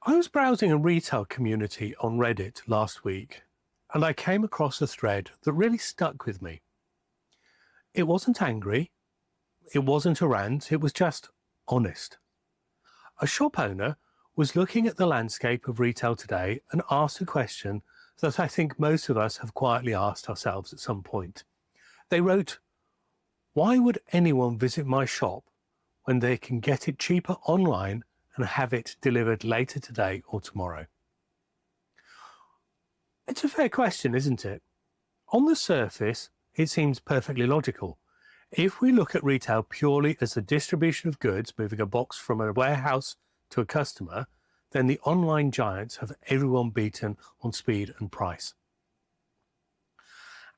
I was browsing a retail community on Reddit last week, and I came across a thread that really stuck with me. It wasn't angry, it wasn't a rant, it was just honest. A shop owner was looking at the landscape of retail today and asked a question that I think most of us have quietly asked ourselves at some point. They wrote, "Why would anyone visit my shop when they can get it cheaper online and have it delivered later today or tomorrow?" It's a fair question, isn't it? On the surface, it seems perfectly logical. If we look at retail purely as the distribution of goods moving a box from a warehouse to a customer, then the online giants have everyone beaten on speed and price.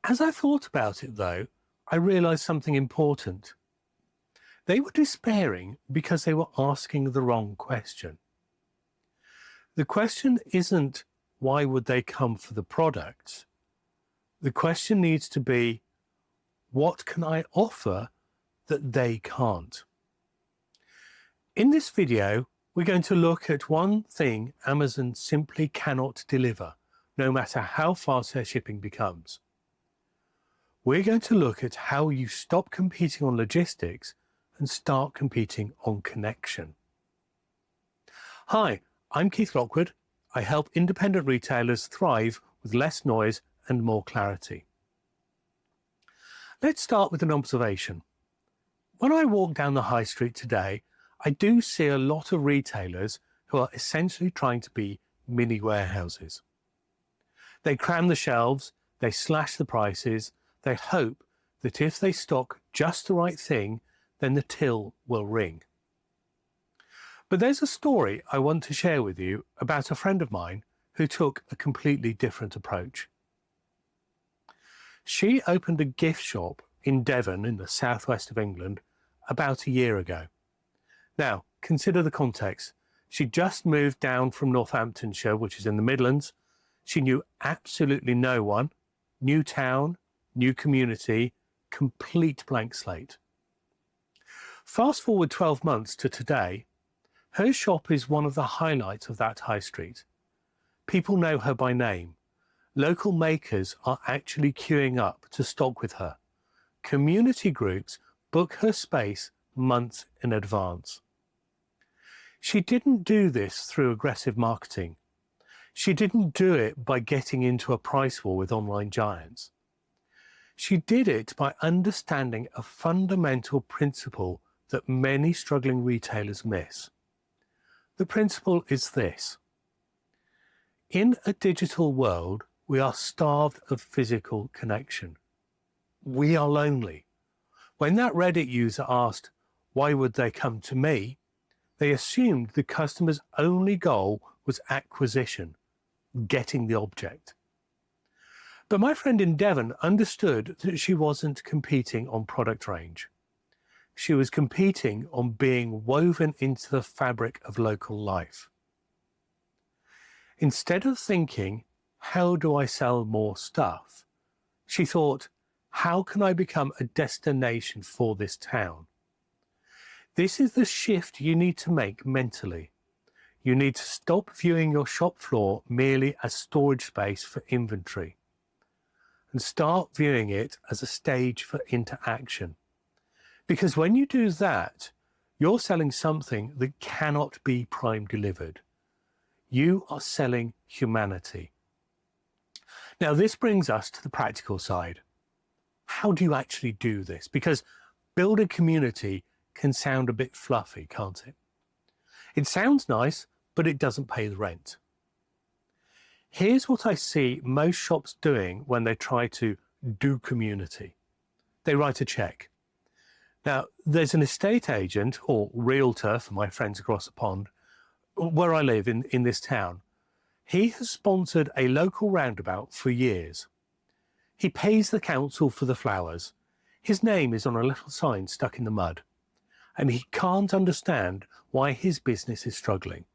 As I thought about it, though, I realized something important. They were despairing because they were asking the wrong question. The question isn't, why would they come for the products? The question needs to be, what can I offer that they can't? In this video, we're going to look at one thing Amazon simply cannot deliver, no matter how fast their shipping becomes. We're going to look at how you stop competing on logistics and start competing on connection. Hi, I'm Keith Lockwood. I help independent retailers thrive with less noise and more clarity. Let's start with an observation. When I walk down the high street today, I do see a lot of retailers who are essentially trying to be mini warehouses. They cram the shelves, they slash the prices, they hope that if they stock just the right thing, then the till will ring. But there's a story I want to share with you about a friend of mine who took a completely different approach. She opened a gift shop in Devon in the southwest of England about a year ago. Now, consider the context. She just moved down from Northamptonshire, which is in the Midlands. She knew absolutely no one, new town, new community, complete blank slate. Fast forward 12 months to today, her shop is one of the highlights of that high street. People know her by name. Local makers are actually queuing up to stock with her. Community groups book her space months in advance. She didn't do this through aggressive marketing. She didn't do it by getting into a price war with online giants. She did it by understanding a fundamental principle that many struggling retailers miss. The principle is this. In a digital world, we are starved of physical connection. We are lonely. When that Reddit user asked, why would they come to me? They assumed the customer's only goal was acquisition, getting the object. But my friend in Devon understood that she wasn't competing on product range. She was competing on being woven into the fabric of local life. Instead of thinking, how do I sell more stuff? She thought, how can I become a destination for this town? This is the shift you need to make mentally. You need to stop viewing your shop floor merely as storage space for inventory and start viewing it as a stage for interaction. Because when you do that, you're selling something that cannot be prime delivered. You are selling humanity. Now, this brings us to the practical side. How do you actually do this? Because build a community can sound a bit fluffy, can't it? It sounds nice, but it doesn't pay the rent. Here's what I see most shops doing when they try to do community. They write a check. Now, there's an estate agent or realtor for my friends across the pond where I live in this town. He has sponsored a local roundabout for years. He pays the council for the flowers. His name is on a little sign stuck in the mud. And he can't understand why his business is struggling.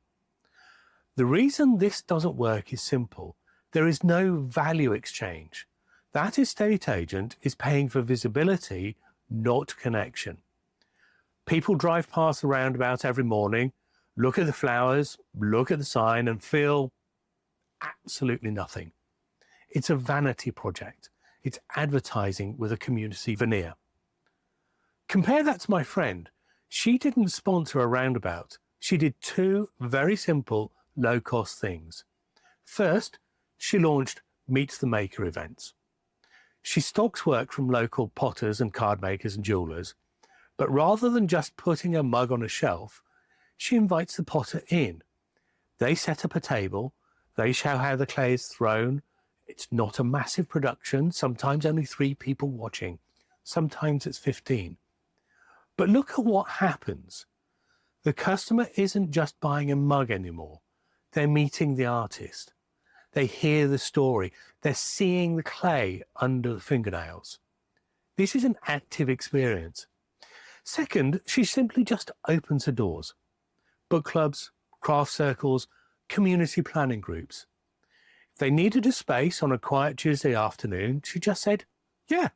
The reason this doesn't work is simple. There is no value exchange. That estate agent is paying for visibility, not connection. People drive past the roundabout every morning. look at the flowers, look at the sign and feel absolutely nothing. It's a vanity project. It's advertising with a community veneer. Compare that to my friend. She didn't sponsor a roundabout. She did two very simple, low-cost things. First, she launched Meet the Maker events. She stocks work from local potters and card makers and jewelers, but rather than just putting a mug on a shelf, she invites the potter in. They set up a table, they show how the clay is thrown. It's not a massive production, sometimes only 3 people watching, sometimes it's 15. But look at what happens. The customer isn't just buying a mug anymore, they're meeting the artist. They hear the story, they're seeing the clay under the fingernails. This is an active experience. Second, she simply just opens her doors. Book clubs, craft circles, community planning groups. If they needed a space on a quiet Tuesday afternoon, she just said, yeah.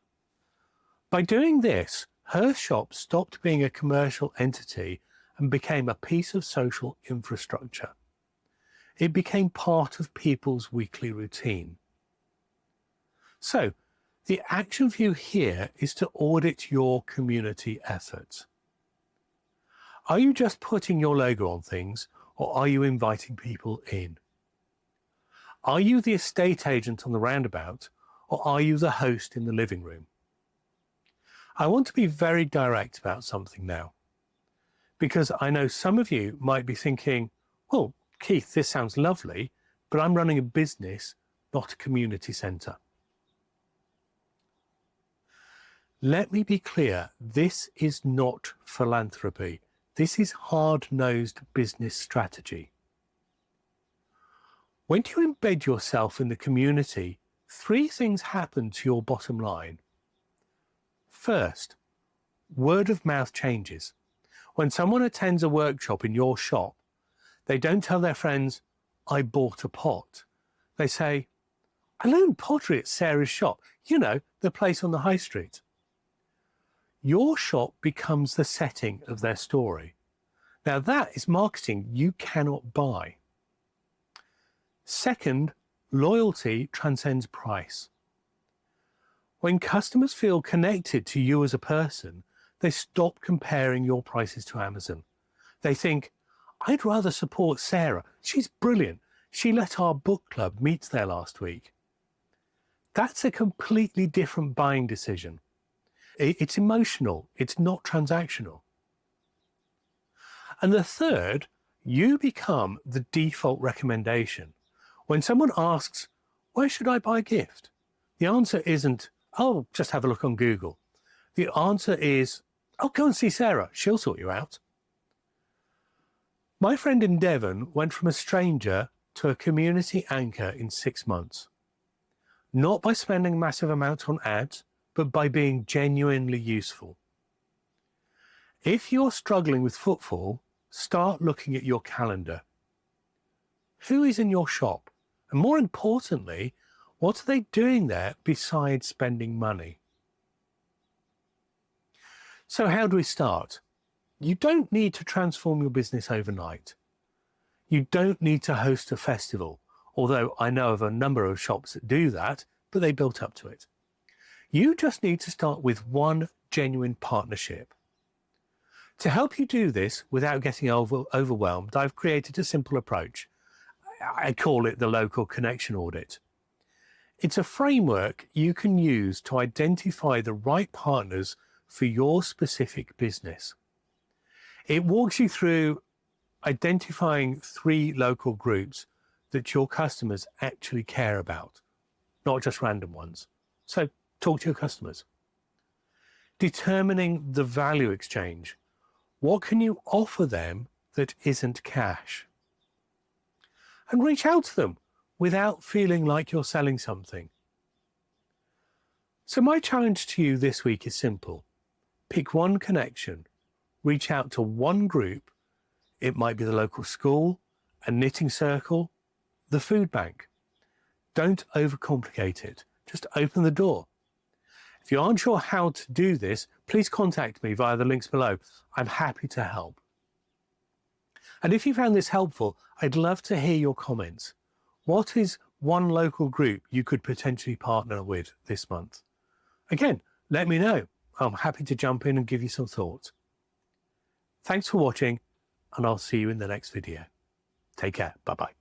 By doing this, her shop stopped being a commercial entity and became a piece of social infrastructure. It became part of people's weekly routine. So, the action for you here is to audit your community efforts. Are you just putting your logo on things, or are you inviting people in? Are you the estate agent on the roundabout, or are you the host in the living room? I want to be very direct about something now, because I know some of you might be thinking, well, Keith, this sounds lovely, but I'm running a business, not a community centre. Let me be clear, this is not philanthropy. This is hard-nosed business strategy. When you embed yourself in the community, 3 things happen to your bottom line. First, word of mouth changes. When someone attends a workshop in your shop, they don't tell their friends, I bought a pot. They say, I learned pottery at Sarah's shop, you know, the place on the high street. Your shop becomes the setting of their story. Now that is marketing you cannot buy. Second, loyalty transcends price. When customers feel connected to you as a person, they stop comparing your prices to Amazon. They think, I'd rather support Sarah. She's brilliant. She let our book club meet there last week. That's a completely different buying decision. It's emotional. It's not transactional. And the third, you become the default recommendation. When someone asks, where should I buy a gift? The answer isn't, oh, just have a look on Google. The answer is, oh, go and see Sarah. She'll sort you out. My friend in Devon went from a stranger to a community anchor in 6 months. Not by spending massive amounts on ads, but by being genuinely useful. If you're struggling with footfall, start looking at your calendar. Who is in your shop? And more importantly, what are they doing there besides spending money? So how do we start? You don't need to transform your business overnight. You don't need to host a festival, although I know of a number of shops that do that, but they built up to it. You just need to start with one genuine partnership. To help you do this without getting overwhelmed, I've created a simple approach. I call it the local connection audit. It's a framework you can use to identify the right partners for your specific business. It walks you through identifying 3 local groups that your customers actually care about, not just random ones. So talk to your customers. Determining the value exchange. What can you offer them that isn't cash? And reach out to them without feeling like you're selling something. So my challenge to you this week is simple. Pick one connection, reach out to one group. It might be the local school, a knitting circle, the food bank. Don't overcomplicate it. Just open the door. If you aren't sure how to do this, please contact me via the links below. I'm happy to help. And if you found this helpful, I'd love to hear your comments. What is one local group you could potentially partner with this month? Again, let me know. I'm happy to jump in and give you some thoughts. Thanks for watching, and I'll see you in the next video. Take care. Bye-bye.